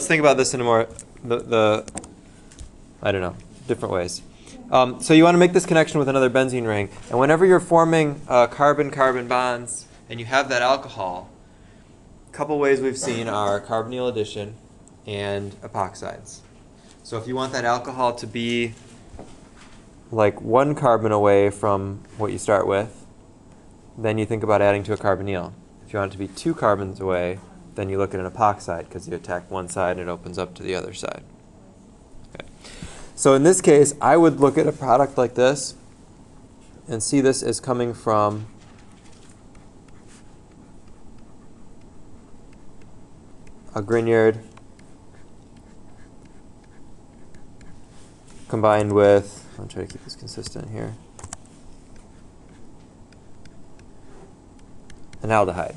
let's think about this in a more, I don't know, different ways. So you want to make this connection with another benzene ring. And whenever you're forming carbon-carbon bonds and you have that alcohol, a couple ways we've seen are carbonyl addition and epoxides. So if you want that alcohol to be like one carbon away from what you start with, then you think about adding to a carbonyl. If you want it to be 2 carbons away, then you look at an epoxide because you attack one side and it opens up to the other side. Okay. So in this case, I would look at a product like this and see this as coming from a Grignard combined with, I'll try to keep this consistent here, an aldehyde.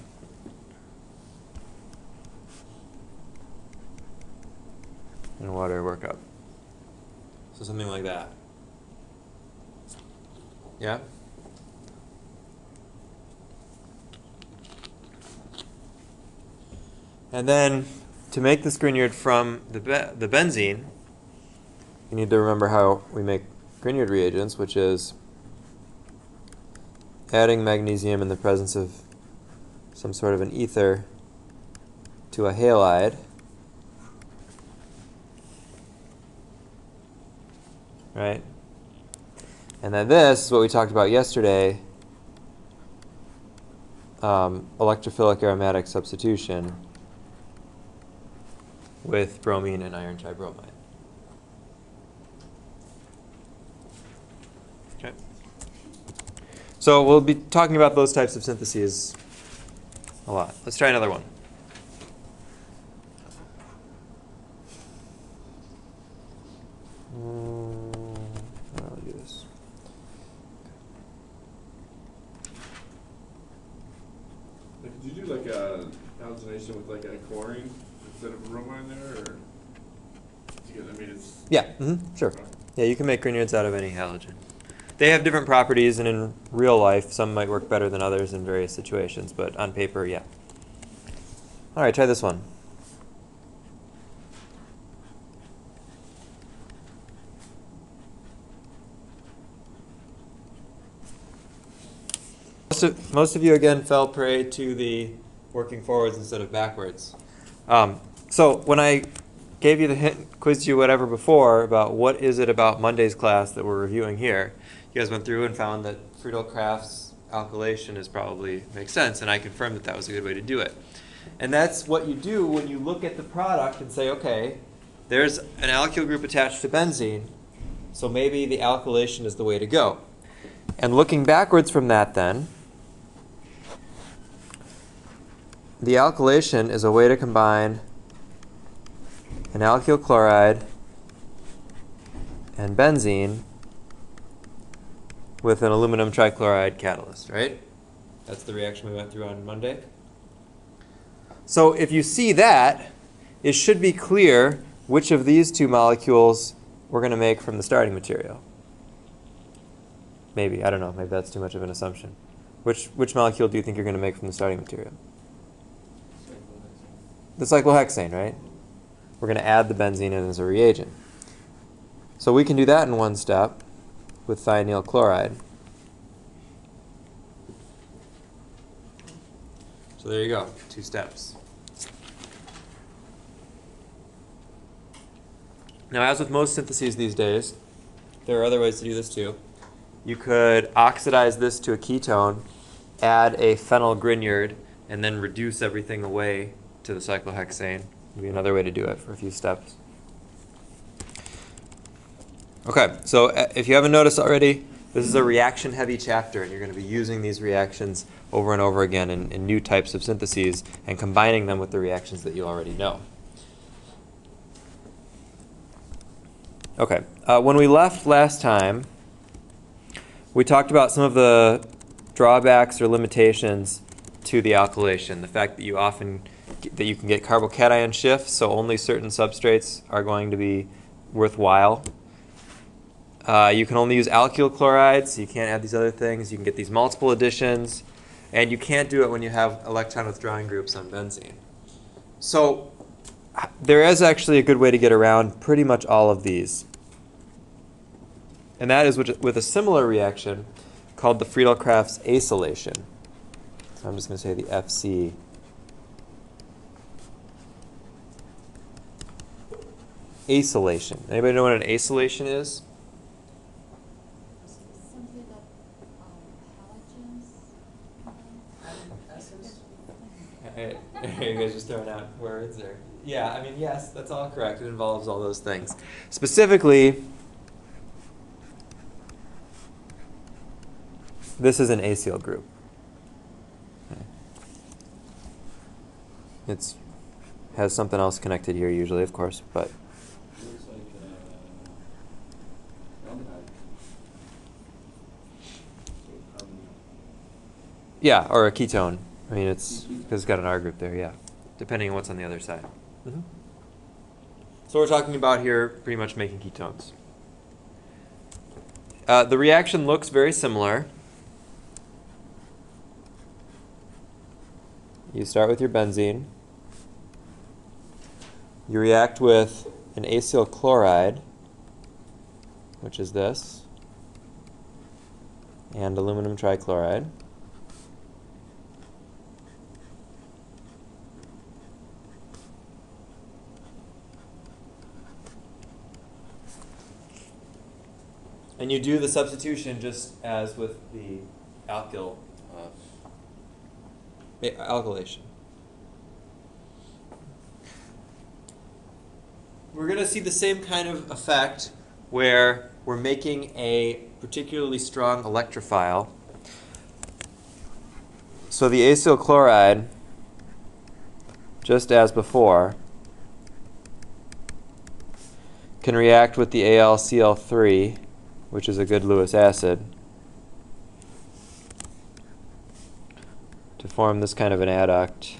And water workup. So something like that. Yeah? And then to make this Grignard from the benzene, you need to remember how we make Grignard reagents, which is adding magnesium in the presence of some sort of an ether to a halide. Right? And then this is what we talked about yesterday, electrophilic aromatic substitution with bromine and iron tribromide. Okay. So we'll be talking about those types of syntheses a lot. Let's try another one. I'll do this. Could you do like a halogenation with like a chlorine instead of bromine there, or? I mean, it's Yeah. Sure. Yeah, you can make Grignards out of any halogen. They have different properties, and in real life, some might work better than others in various situations, but on paper, yeah. All right, try this one. Most of you, again, fell prey to the working forwards instead of backwards. So when I gave you the hint, quizzed you whatever before about what is it about Monday's class that we're reviewing here, you guys went through and found that Friedel-Crafts alkylation is probably makes sense, and I confirmed that that was a good way to do it. And that's what you do when you look at the product and say, okay, there's an alkyl group attached to benzene, so maybe the alkylation is the way to go. And looking backwards from that then, the alkylation is a way to combine an alkyl chloride and benzene with an aluminum trichloride catalyst, right? That's the reaction we went through on Monday. So if you see that, it should be clear which of these two molecules we're going to make from the starting material. Maybe, I don't know, maybe that's too much of an assumption. Which molecule do you think you're going to make from the starting material? The cyclohexane, right? We're going to add the benzene in as a reagent. So we can do that in one step with thionyl chloride. So there you go, 2 steps. Now, as with most syntheses these days, there are other ways to do this too. You could oxidize this to a ketone, add a phenyl Grignard, and then reduce everything away to the cyclohexane. Would be another way to do it for a few steps. Okay, so if you haven't noticed already, this is a reaction-heavy chapter, and you're going to be using these reactions over and over again in new types of syntheses and combining them with the reactions that you already know. Okay, when we left last time, we talked about some of the drawbacks or limitations to the alkylation. The fact that you can get carbocation shifts, so only certain substrates are going to be worthwhile. You can only use alkyl chlorides, so you can't add these other things. You can get these multiple additions, and you can't do it when you have electron withdrawing groups on benzene. So there is actually a good way to get around pretty much all of these. And that is with a similar reaction called the Friedel-Crafts acylation. So I'm just going to say the FC. Acylation. Anybody know what an acylation is? Something that halogens. You guys just throwing out words there. Yeah, I mean, yes, that's all correct. It involves all those things. Specifically, this is an acyl group. It has something else connected here usually, of course, but Looks like aldehyde. yeah, or a ketone. I mean, it's because it's got an R group there, yeah, depending on what's on the other side. So we're talking about here pretty much making ketones. The reaction looks very similar. You start with your benzene. You react with an acyl chloride, which is this, and aluminum trichloride. And you do the substitution just as with the alkylation. We're going to see the same kind of effect where we're making a particularly strong electrophile. So the acyl chloride, just as before, can react with the AlCl3, which is a good Lewis acid, to form this kind of an adduct.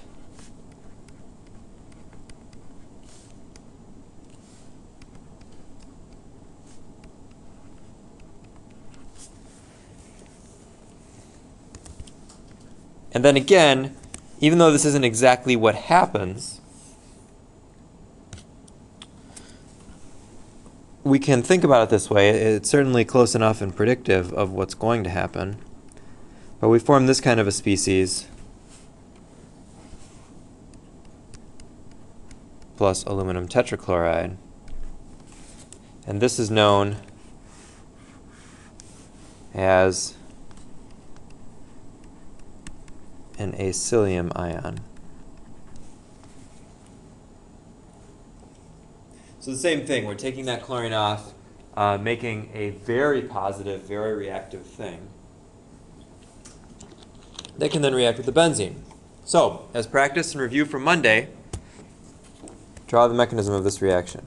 And then again, even though this isn't exactly what happens, we can think about it this way. It's certainly close enough and predictive of what's going to happen. But we form this kind of a species plus aluminum tetrachloride. And this is known as an acylium ion. So the same thing, we're taking that chlorine off, making a very positive, very reactive thing that can then react with the benzene. So, as practice and review from Monday, draw the mechanism of this reaction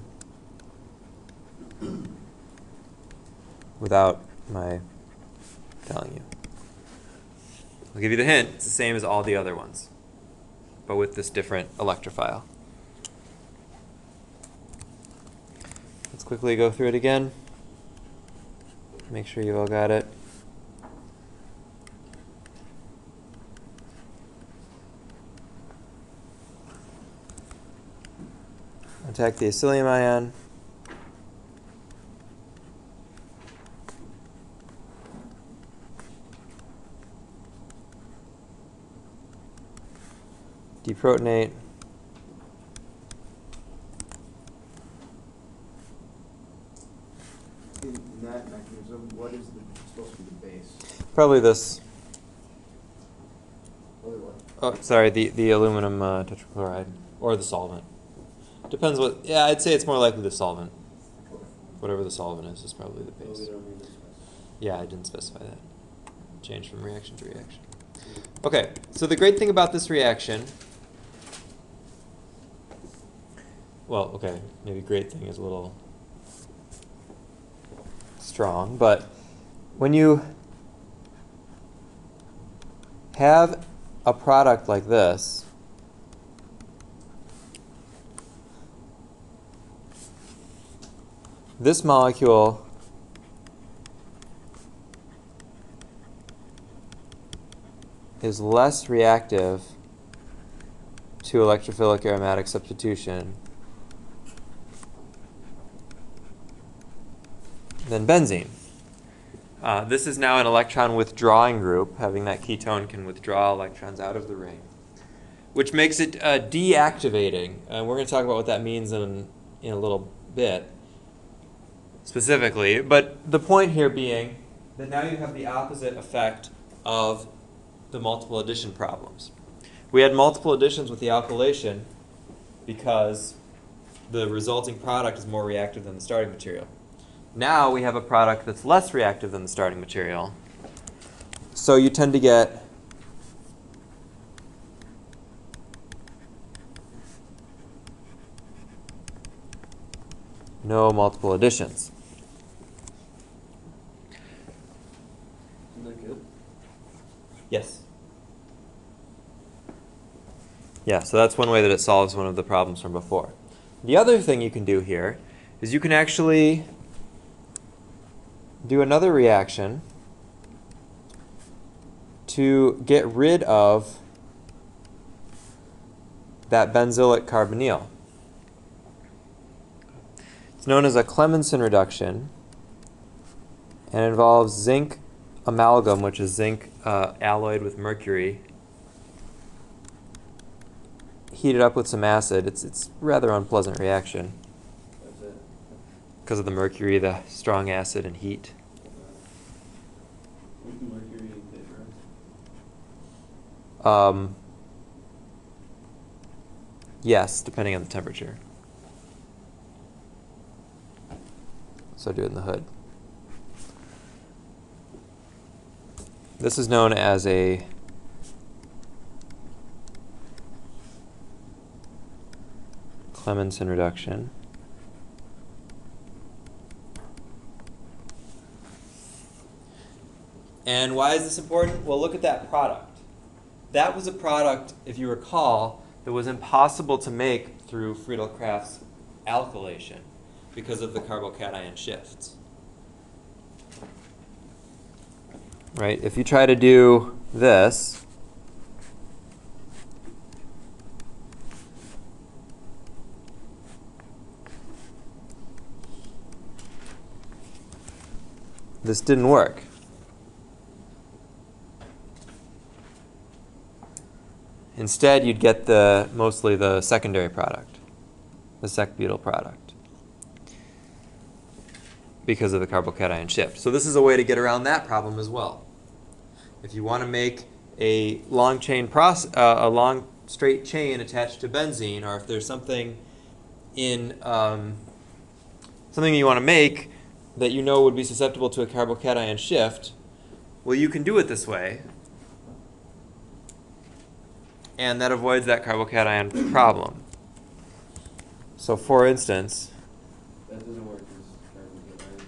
without my telling you. I'll give you the hint. It's the same as all the other ones, but with this different electrophile. Let's quickly go through it again. Make sure you all got it. Attack the acylium ion. Deprotonate. In that mechanism, what is supposed to be the base? Probably this. What? Oh, sorry, the aluminum tetrachloride or the solvent. Depends what. Yeah, I'd say it's more likely the solvent. Whatever the solvent is probably the base. We don't need to specify. Yeah, I didn't specify that. Change from reaction to reaction. Okay, so the great thing about this reaction, well, okay, maybe great thing is a little strong, but when you have a product like this, this molecule is less reactive to electrophilic aromatic substitution than benzene. This is now an electron withdrawing group, having that ketone can withdraw electrons out of the ring, which makes it deactivating. And we're going to talk about what that means in a little bit specifically. But the point here being that now you have the opposite effect of the multiple addition problems. We had multiple additions with the alkylation because the resulting product is more reactive than the starting material. Now we have a product that's less reactive than the starting material. So you tend to get no multiple additions. Isn't that good? Yes. Yeah, so that's one way that it solves one of the problems from before. The other thing you can do here is you can actually do another reaction to get rid of that benzylic carbonyl. It's known as a Clemmensen reduction and involves zinc amalgam, which is zinc alloyed with mercury, heated up with some acid. It's a rather unpleasant reaction That's it. because of the mercury, the strong acid, and heat. Where's the mercury in paper? Yes, depending on the temperature. So do it in the hood. This is known as a Clemmensen reduction. And why is this important? Well, look at that product. That was a product, if you recall, that was impossible to make through Friedel-Crafts alkylation because of the carbocation shifts. Right? If you try to do this, this didn't work. Instead, you'd get mostly the secondary product, the sec-butyl product, because of the carbocation shift. So this is a way to get around that problem as well. If you want to make a long chain a long straight chain attached to benzene, or if there's something in something you want to make that you know would be susceptible to a carbocation shift, well, you can do it this way, and that avoids that carbocation problem. So, for instance, That doesn't work as carbocation.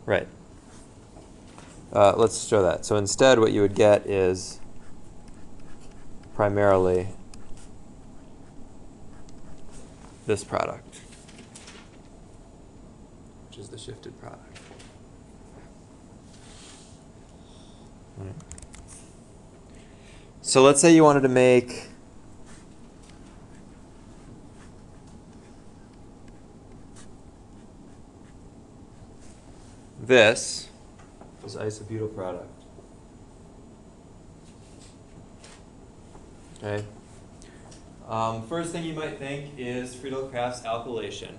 right. Let's show that. So instead, what you would get is primarily this product, which is the shifted product. Right. So let's say you wanted to make this isobutyl product. Okay. First thing you might think is Friedel-Crafts alkylation.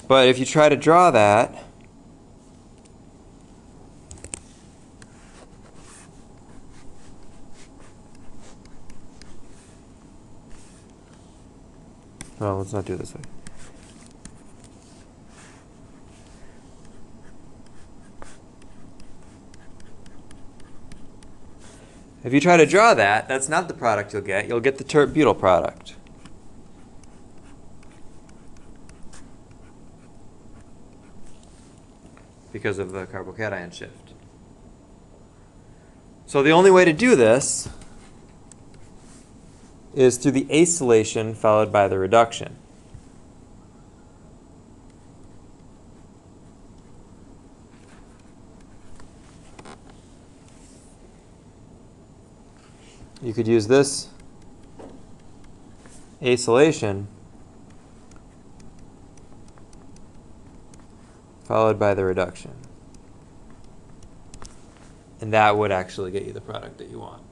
But if you try to draw that, well, let's not do it this way. If you try to draw that, that's not the product you'll get. You'll get the tert-butyl product. Because of the carbocation shift. So the only way to do this is through the acylation followed by the reduction. You could use this acylation followed by the reduction. And that would actually get you the product that you want.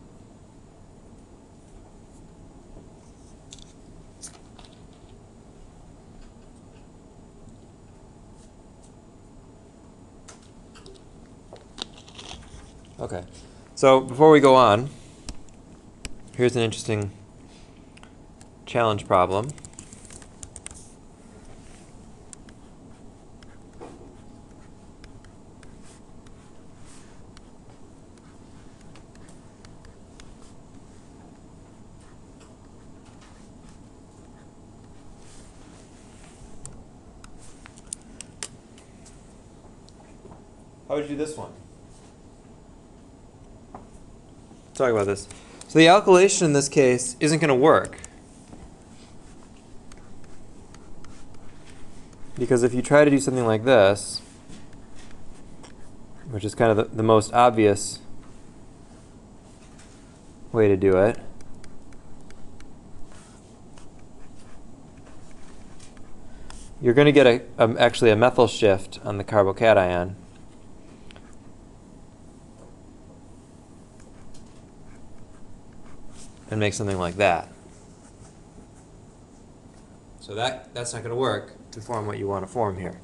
Okay, so before we go on, here's an interesting challenge problem. How would you do this one? Let's talk about this. So the alkylation in this case isn't going to work. Because if you try to do something like this, which is kind of the most obvious way to do it, you're going to get actually a methyl shift on the carbocation. And make something like that. So that's not going to work to form what you want to form here.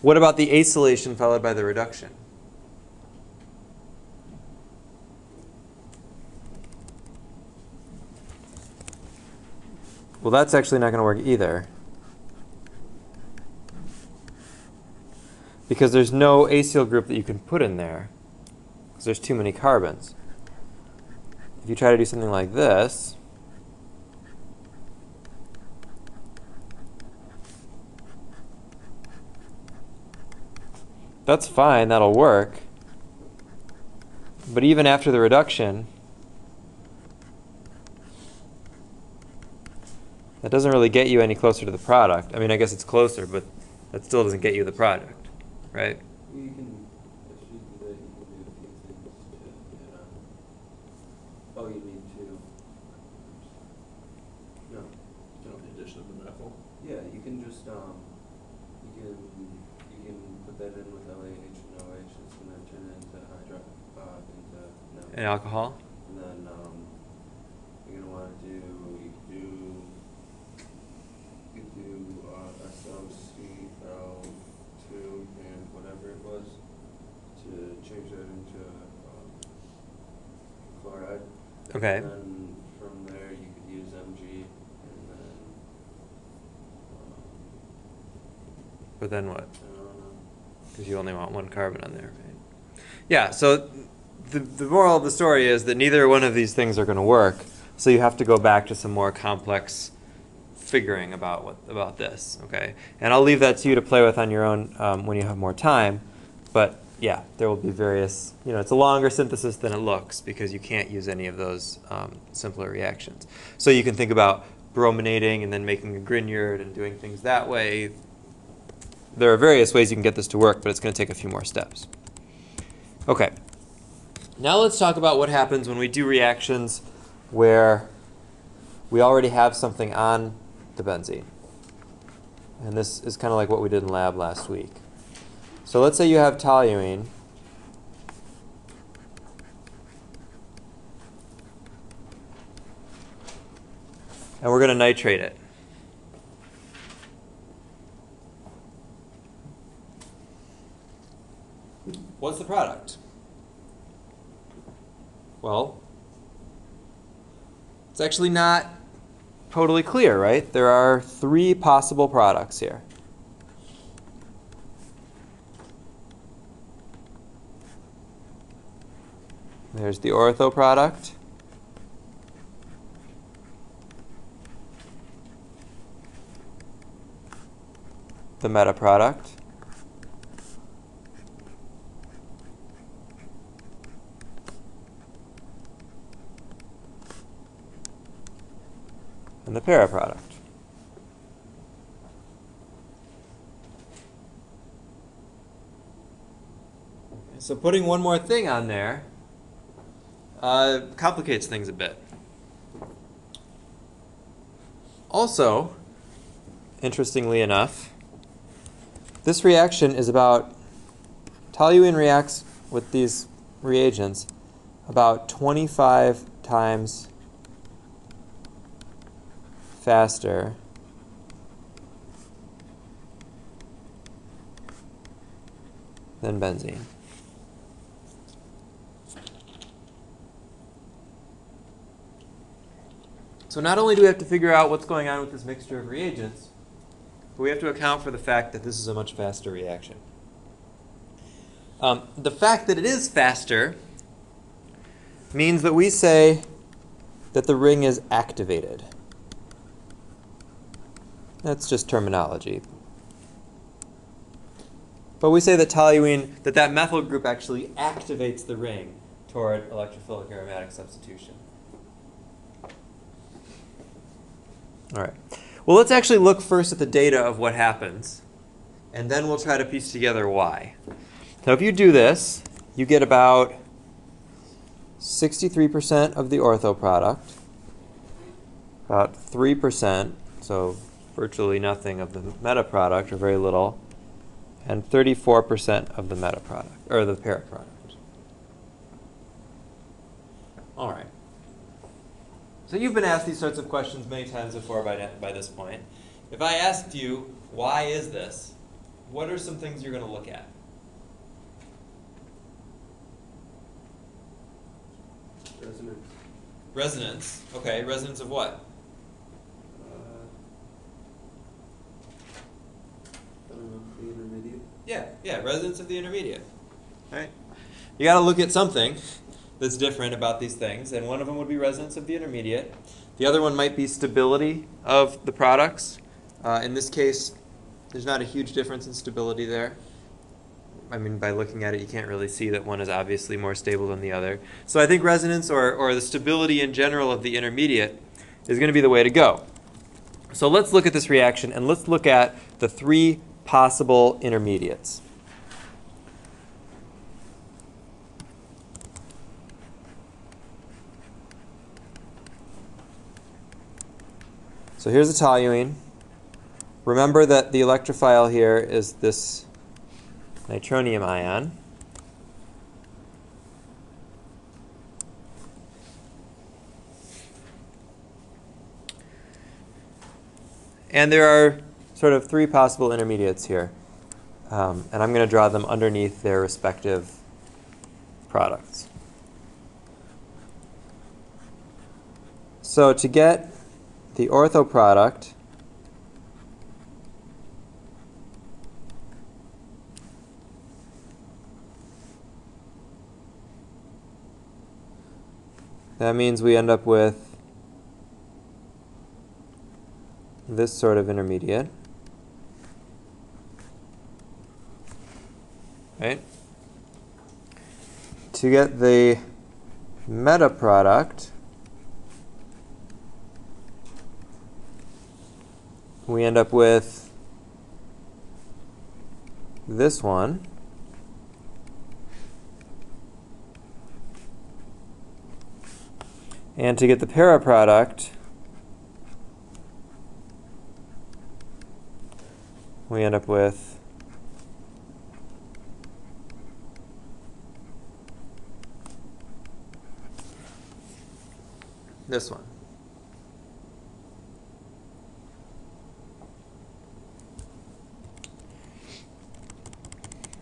What about the acylation followed by the reduction? Well, that's actually not going to work either. Because there's no acyl group that you can put in there. Because there's too many carbons. If you try to do something like this, that's fine, that'll work. But even after the reduction, that doesn't really get you any closer to the product. I mean, I guess it's closer, but that still doesn't get you the product, right? You can, if you do that, you can do a few things to get on. Oh, you mean to? No. The addition of the methyl. Yeah, you can just you can put that in with LAH and OH. It's gonna turn it into into An alcohol? And then you're gonna want to do SOCl2 and whatever it was to change that into chloride. Okay. And then from there you could use Mg and then But then what? I don't know. Because you only want one carbon on there, right? Yeah, so the moral of the story is that neither one of these things are going to work, so you have to go back to some more complex figuring about this, okay? And I'll leave that to you to play with on your own when you have more time, but yeah, there will be various, it's a longer synthesis than it looks because you can't use any of those simpler reactions. So you can think about brominating and then making a Grignard and doing things that way. There are various ways you can get this to work, but it's going to take a few more steps. Okay. Now let's talk about what happens when we do reactions where we already have something on the benzene. And this is kind of like what we did in lab last week. So let's say you have toluene. And we're going to nitrate it. What's the product? Well, it's actually not totally clear, right? There are 3 possible products here. There's the ortho product. The meta product. And the para product. So putting one more thing on there complicates things a bit. Also, interestingly enough, this reaction is about, toluene reacts with these reagents about 25 times faster than benzene. So not only do we have to figure out what's going on with this mixture of reagents, but we have to account for the fact that this is a much faster reaction. The fact that it is faster means that we say that the ring is activated. That's just terminology. But we say that toluene, that methyl group actually activates the ring toward electrophilic aromatic substitution. All right. Well, let's actually look first at the data of what happens, and then we'll try to piece together why. Now, if you do this, you get about 63% of the ortho product, about 3%, so virtually nothing of the meta product, or very little, and 34% of the meta product, or the para product. All right. So you've been asked these sorts of questions many times before by this point. If I asked you, why is this? What are some things you're going to look at? Resonance. Resonance. Okay, resonance of what? I don't know, the intermediate. Yeah, resonance of the intermediate. Right? You got to look at something that's different about these things, and one of them would be resonance of the intermediate. The other one might be stability of the products. In this case, there's not a huge difference in stability there. I mean, by looking at it, you can't really see that one is obviously more stable than the other. So I think resonance or the stability in general of the intermediate is going to be the way to go. So let's look at this reaction, and let's look at the three possible intermediates. So here's a toluene. Remember that the electrophile here is this nitronium ion. And there are sort of three possible intermediates here. And I'm going to draw them underneath their respective products. So to get the ortho product, that means we end up with this sort of intermediate. Right? To get the meta product, we end up with this one. And to get the para product, we end up with this one.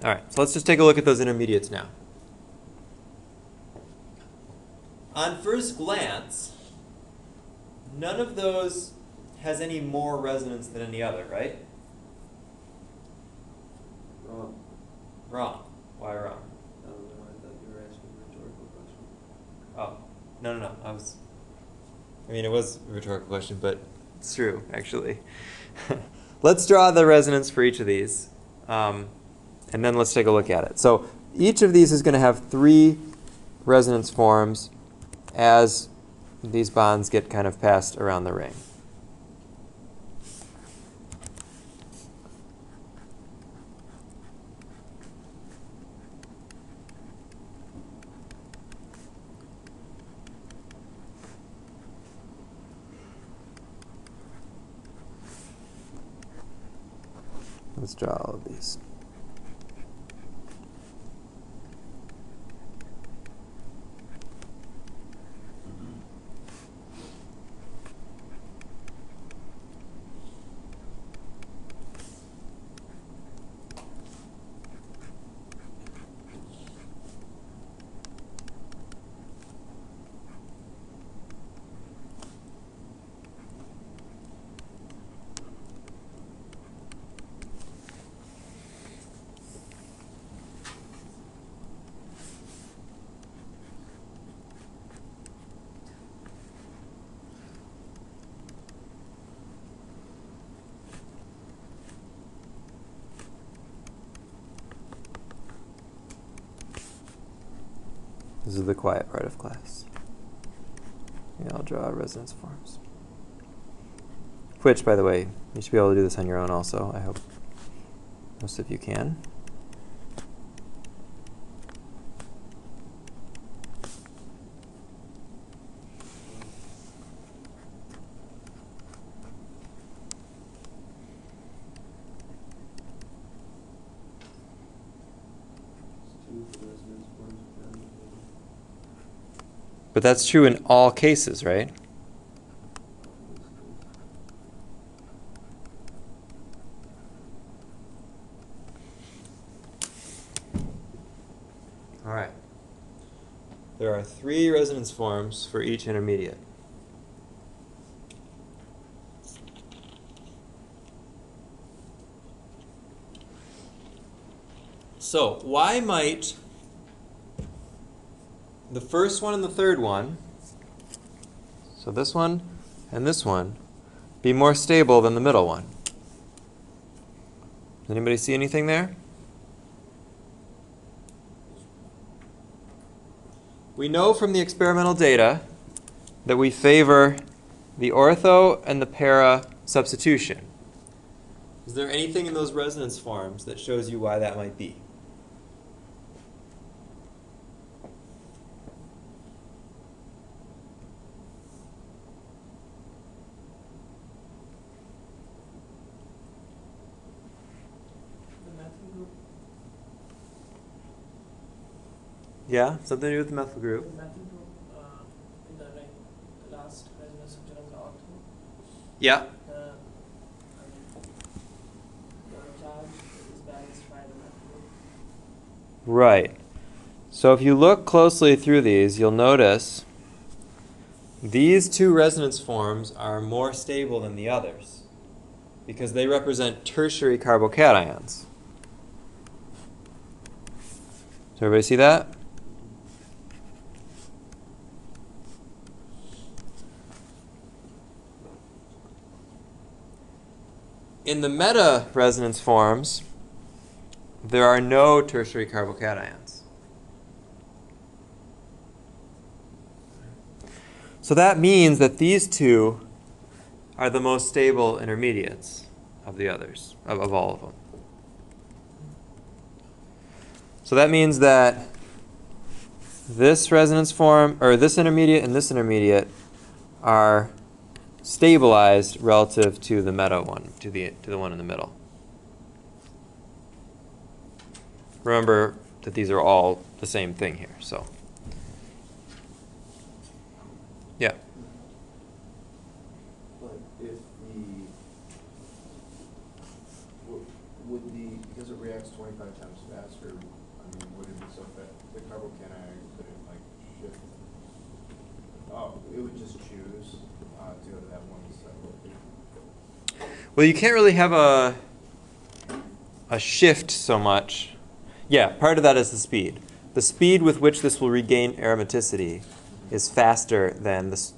All right, so let's just take a look at those intermediates now. On first glance, none of those has any more resonance than any other, right? Wrong. Wrong. Why wrong? I don't know, I thought you were asking a rhetorical question. Oh, no. I mean, it was a rhetorical question, but it's true, actually. Let's draw the resonance for each of these, and then let's take a look at it. So each of these is going to have three resonance forms as these bonds get kind of passed around the ring. Let's draw all of these. This is the quiet part of class. Yeah, I'll draw resonance forms. Which, by the way, you should be able to do this on your own also. I hope most of you can. But that's true in all cases, right? All right. There are 3 resonance forms for each intermediate. So, why might the first one and the third one, so this one and this one, be more stable than the middle one? Anybody see anything there? We know from the experimental data that we favor the ortho and the para substitution. Is there anything in those resonance forms that shows you why that might be? Yeah, something to do with the methyl group. The methyl group in the last resonance structure of the ortho. Yeah. The charge is balanced by the methyl group. Right. So if you look closely through these, you'll notice these 2 resonance forms are more stable than the others because they represent tertiary carbocations. Does everybody see that? In the meta-resonance forms, there are no tertiary carbocations. So that means that these 2 are the most stable intermediates of the others, of all of them. So that means that this resonance form, or this intermediate and this intermediate, are stabilized relative to the meta one, to the one in the middle. Remember that these are all the same thing here, so. Yeah. But if would because it reacts 25 times faster, I mean, would it be so fast? The carbocation couldn't like shift. Oh, it would just choose to go to that one side. Well, you can't really have a shift so much. Yeah, part of that is the speed. The speed with which this will regain aromaticity is faster than the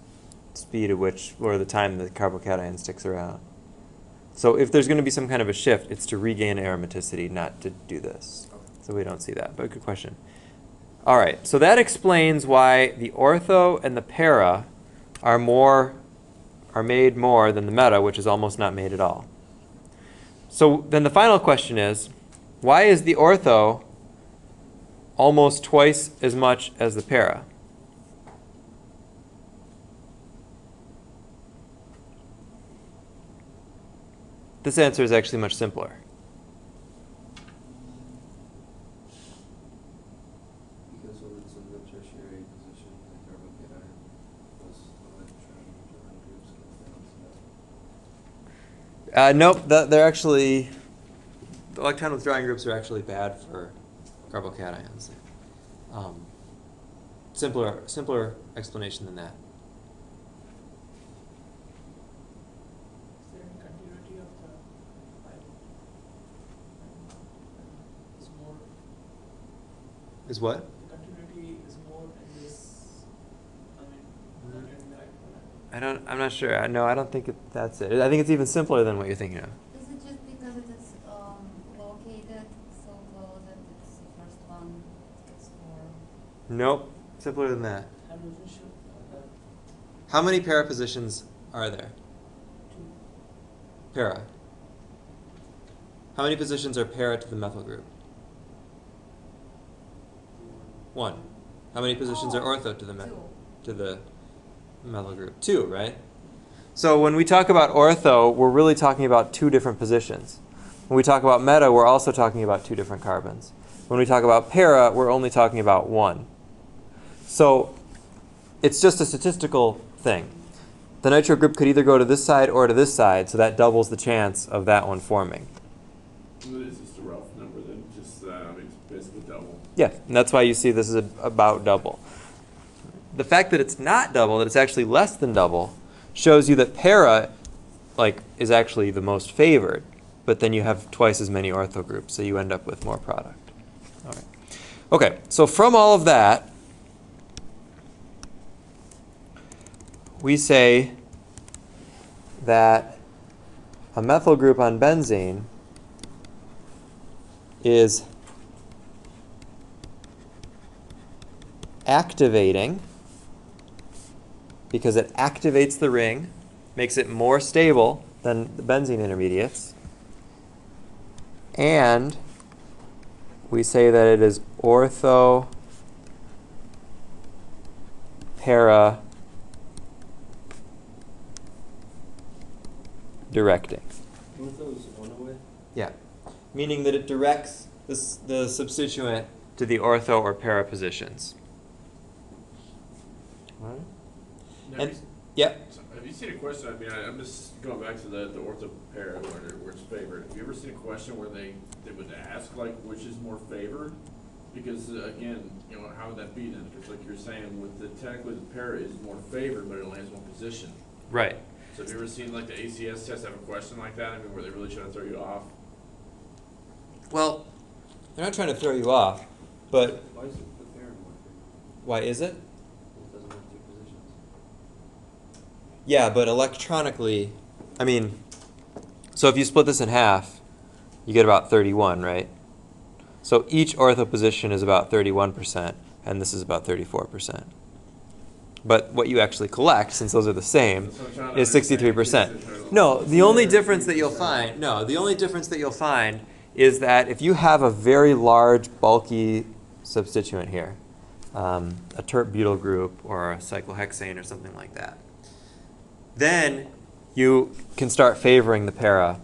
speed at which, or the time the carbocation sticks around. So if there's going to be some kind of a shift, it's to regain aromaticity, not to do this. So we don't see that, but good question. All right, so that explains why the ortho and the para are made more than the meta, which is almost not made at all. So then the final question is, why is the ortho almost twice as much as the para? This answer is actually much simpler. Nope, they're actually, the electron withdrawing groups are actually bad for carbocations. Simpler explanation than that. Is there any continuity of the pipe? Is more, Is what? the continuity is more in this, I mean, not in the right one. I'm not sure. No, I don't think that's it. I think it's even simpler than what you're thinking of. Is it just because it is located so close that it's the first one gets more? Nope, simpler than that. Hydrogen should, How many para positions are there? two. Para. How many positions are para to the methyl group? 1. How many positions are ortho to the methyl group? 2, right? So when we talk about ortho, we're really talking about 2 different positions. When we talk about meta, we're also talking about 2 different carbons. When we talk about para, we're only talking about 1. So it's just a statistical thing. The nitro group could either go to this side or to this side, so that doubles the chance of that one forming. It's just a rough number then, just it's basically double. Yeah, and that's why you see this is about double. The fact that it's not double, that it's actually less than double, shows you that para is actually the most favored, but then you have twice as many ortho groups, so you end up with more product. All right. Okay, so from all of that, we say that a methyl group on benzene is activating because it activates the ring, makes it more stable than the benzene intermediates, and we say that it is ortho para directing. Ortho is one away? Yeah, meaning that it directs the substituent to the ortho or para positions. All right. Now, And, yeah. have you seen a question? I mean, I'm just going back to the ortho para where it's favored. Have you ever seen a question where they would ask which is more favored? Because again, how would that be then? Because like you're saying, technically the para is more favored, but it only has one position. Right. So have you ever seen the ACS test have a question like that? I mean, where they really try to throw you off? Well, they're not trying to throw you off, but Why is it the pair more favorite? why is it? It doesn't have 2 positions. Yeah, but electronically, I mean, so if you split this in half, you get about 31, right? So each ortho position is about 31%, and this is about 34%. But what you actually collect, since those are the same, is 63%. No, the only difference that you'll find is that if you have a very large, bulky substituent here, a tert-butyl group or a cyclohexane or something like that, then you can start favoring the para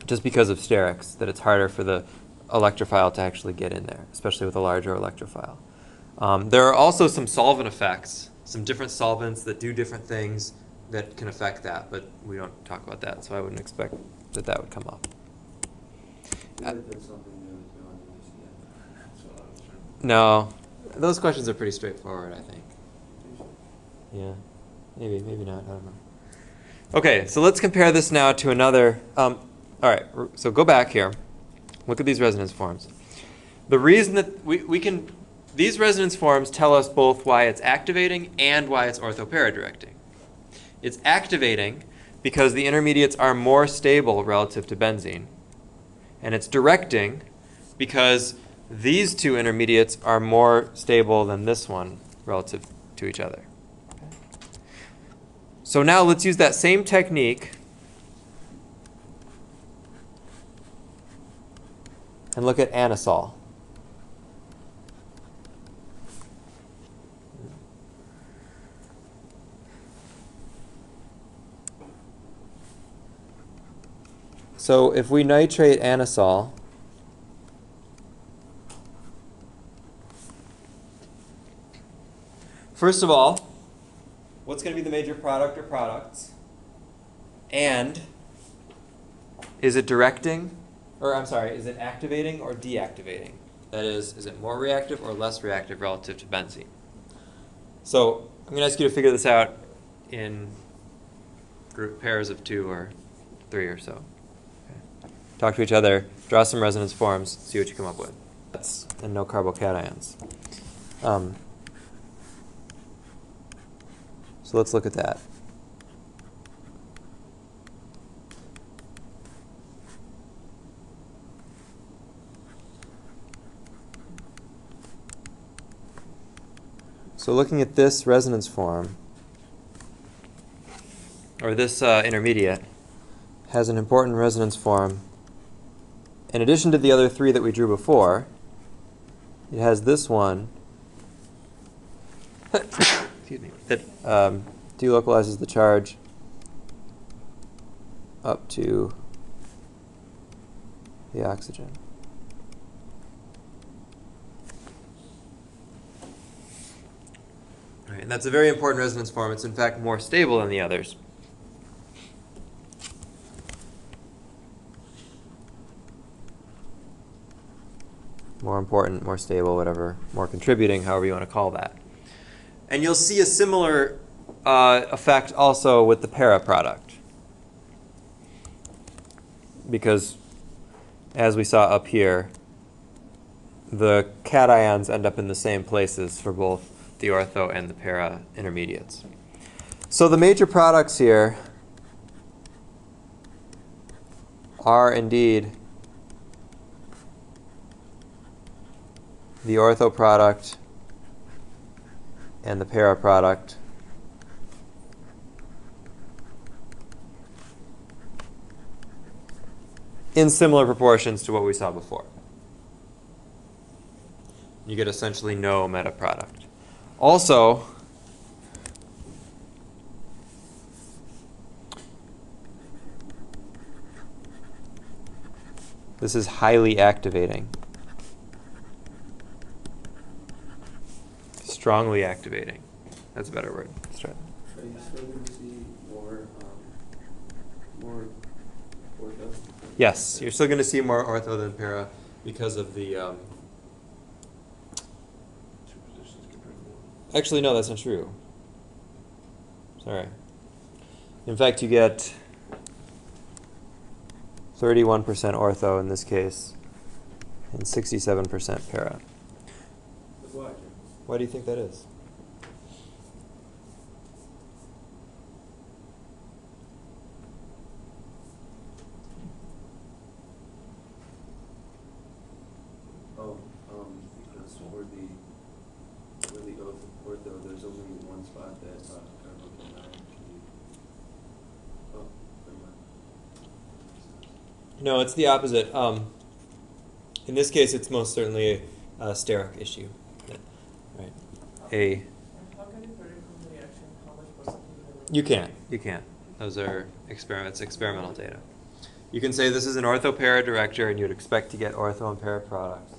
just because of sterics, that it's harder for the electrophile to actually get in there, especially with a larger electrophile. There are also some solvent effects, some different solvents that do different things that can affect that, but we don't talk about that, so I wouldn't expect that would come up. I feel like that's something that was beyond the ACS. No, those questions are pretty straightforward, I think. Yeah, maybe not, I don't know. Okay, so let's compare this now to another, all right, so go back here, look at these resonance forms. The reason that these resonance forms tell us both why it's activating and why it's orthopara-directing. It's activating because the intermediates are more stable relative to benzene. And it's directing because these 2 intermediates are more stable than this one relative to each other. Okay. So now let's use that same technique and look at anisole. So if we nitrate anisole, first of all, what's going to be the major product or products? And is it directing, or I'm sorry, is it activating or deactivating? That is it more reactive or less reactive relative to benzene? So I'm going to ask you to figure this out in group pairs of 2 or 3 or so. Okay. Talk to each other, draw some resonance forms, see what you come up with. And no carbocations. So let's look at that. So looking at this resonance form, or this intermediate, has an important resonance form. In addition to the other 3 that we drew before, it has this one excuse me, that delocalizes the charge up to the oxygen. All right, and that's a very important resonance form. It's in fact more stable than the others. More important, more stable, whatever, more contributing, however you want to call that. And you'll see a similar effect also with the para product. Because, as we saw up here, the cations end up in the same places for both the ortho and the para intermediates. So the major products here are indeed the ortho product and the para product. In similar proportions to what we saw before. You get essentially no meta product. Also, this is highly activating. Strongly activating. That's a better word. Let's try it. Are you still going to see more ortho? Yes, you're still going to see more ortho than para because of the... 2 positions compared to 1. Actually, no, that's not true. Sorry. In fact, you get 31% ortho in this case and 67% para. But why, Jim? Why do you think that is? Oh, because for the ortho, there's only one spot that carbocation actually. Oh, never mind. No, it's the opposite. In this case, it's most certainly a steric issue. Right. And how can you predict from the reaction how much percentage? You can't. Those are experimental data. You can say this is an ortho-para director, and you'd expect to get ortho and para products.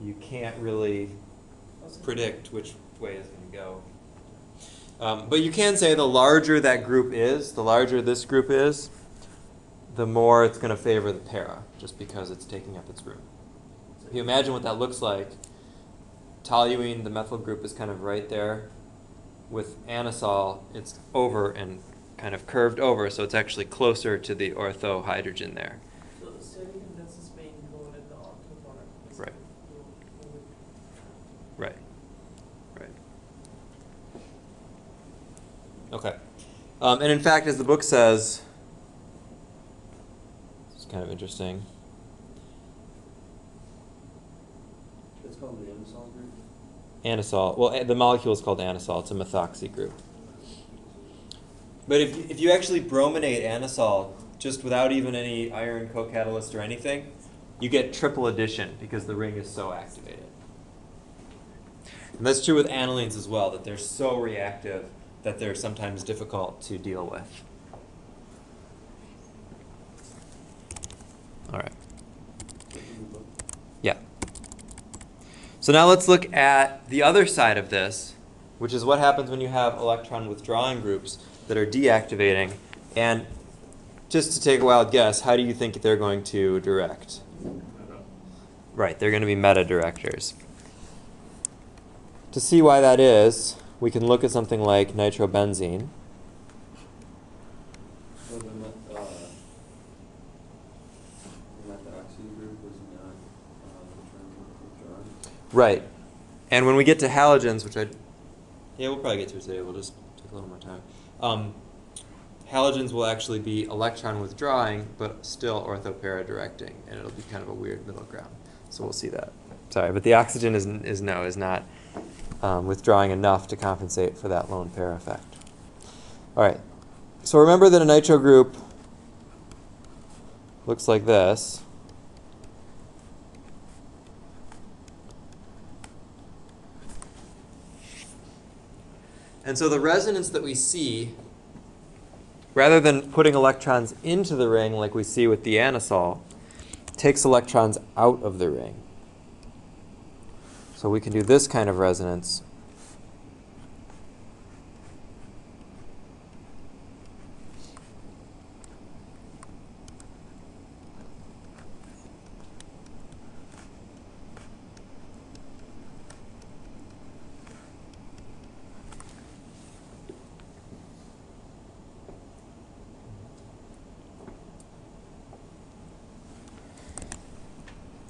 You can't really predict which way it's going to go. But you can say the larger that group is, the larger this group is, the more it's going to favor the para, just because it's taking up its room. If you imagine what that looks like, toluene, the methyl group, is kind of right there. With anisole, it's over and kind of curved over, so it's actually closer to the ortho hydrogen there. So the steric index is being lower in the ortho product. Right. Right. Right. Okay. And in fact, as the book says, it's kind of interesting. It's called the anisole group? Anisole. Well, the molecule is called anisole. It's a methoxy group. But if you actually brominate anisole just without even any iron co-catalyst or anything, you get triple addition because the ring is so activated. And that's true with anilines as well, that they're so reactive that they're sometimes difficult to deal with. All right. Yeah. So now let's look at the other side of this, which is what happens when you have electron withdrawing groups that are deactivating. And just to take a wild guess, how do you think they're going to direct? I don't know. Right, they're going to be meta-directors. To see why that is, we can look at something like nitrobenzene. So the methoxy group was not the term withdrawn. Right. And when we get to halogens, which we'll probably get to it today, we'll just take a little more time. Halogens will actually be electron withdrawing, but still orthopara directing, and it'll be kind of a weird middle ground. So we'll see that. Sorry, but the oxygen is not withdrawing enough to compensate for that lone pair effect. All right. So remember that a nitro group looks like this. And so the resonance that we see, rather than putting electrons into the ring like we see with the anusol, takes electrons out of the ring. So we can do this kind of resonance.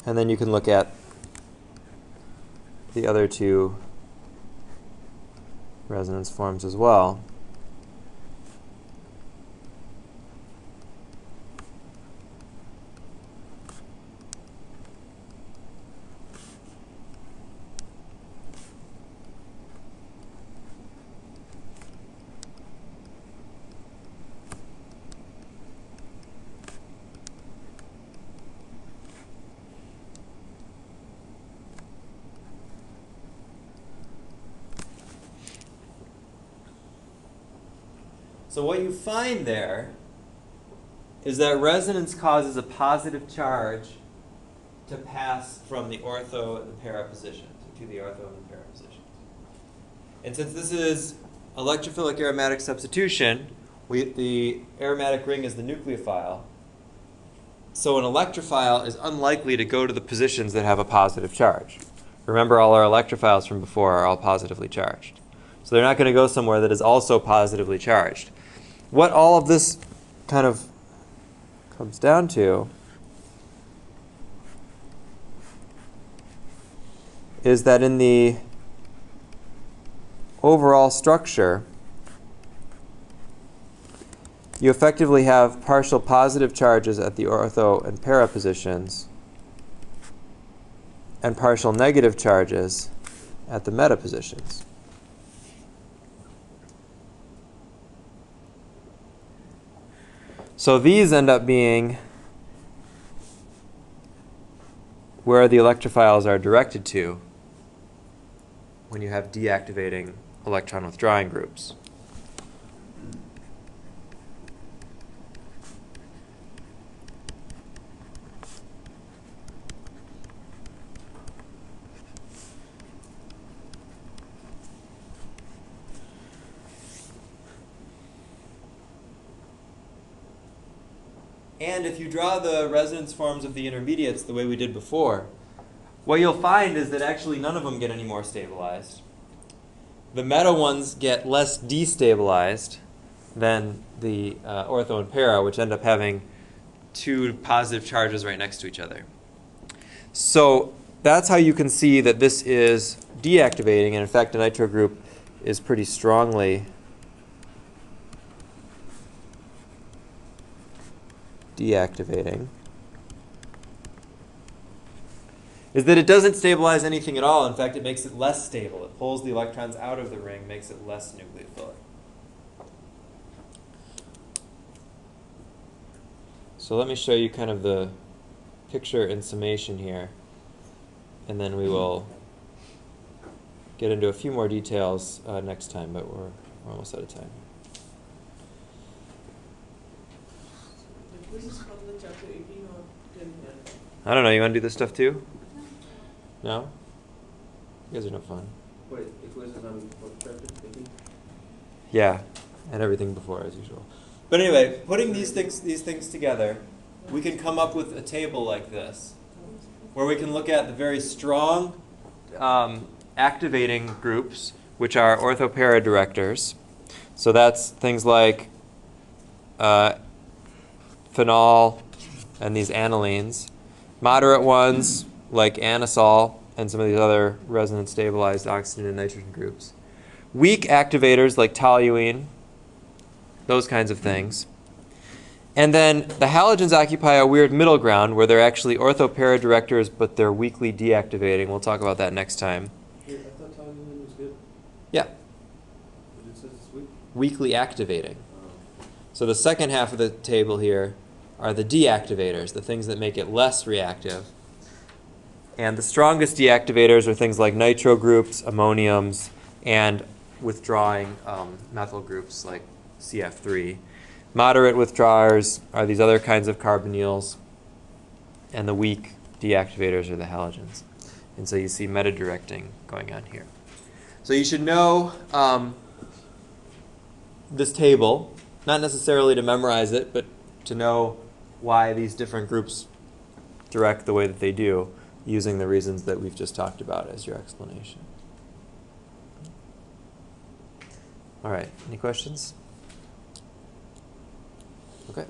And then you can look at the other two resonance forms as well. So what you find there is that resonance causes a positive charge to pass from the ortho and the para positions, to the ortho and the para positions. And since this is electrophilic aromatic substitution, the aromatic ring is the nucleophile. So an electrophile is unlikely to go to the positions that have a positive charge. Remember, all our electrophiles from before are all positively charged. So they're not going to go somewhere that is also positively charged. What all of this kind of comes down to is that in the overall structure, you effectively have partial positive charges at the ortho and para positions and partial negative charges at the meta positions. So these end up being where the electrophiles are directed to when you have deactivating electron withdrawing groups. And if you draw the resonance forms of the intermediates the way we did before, what you'll find is that actually none of them get any more stabilized. The meta ones get less destabilized than the ortho and para, which end up having two positive charges right next to each other. So that's how you can see that this is deactivating, and in fact, a nitro group is pretty strongly deactivating, is that it doesn't stabilize anything at all. In fact, it makes it less stable. It pulls the electrons out of the ring, makes it less nucleophilic. So let me show you kind of the picture in summation here, and then we will get into a few more details next time, but we're almost out of time. This is from the chapter 18 or 10 here. I don't know, you want to do this stuff too? No? You guys are no fun. Wait, the quiz is on what chapter? 18? Yeah, and everything before as usual. But anyway, putting these things together, we can come up with a table like this, where we can look at the very strong activating groups, which are orthopara directors. So that's things like phenol and these anilines. Moderate ones like anisole and some of these other resonance stabilized oxygen and nitrogen groups. Weak activators like toluene, those kinds of things. And then the halogens occupy a weird middle ground where they're actually orthopara directors, but they're weakly deactivating. We'll talk about that next time. Yeah, I thought toluene was good. Yeah, But it says it's weak. weakly activating. Oh. So the second half of the table here are the deactivators, the things that make it less reactive. And the strongest deactivators are things like nitro groups, ammoniums, and withdrawing methyl groups like CF3. Moderate withdrawers are these other kinds of carbonyls, and the weak deactivators are the halogens. And so you see meta-directing going on here. So you should know this table, not necessarily to memorize it, but to know why these different groups direct the way that they do, using the reasons that we've just talked about as your explanation. All right, any questions? Okay.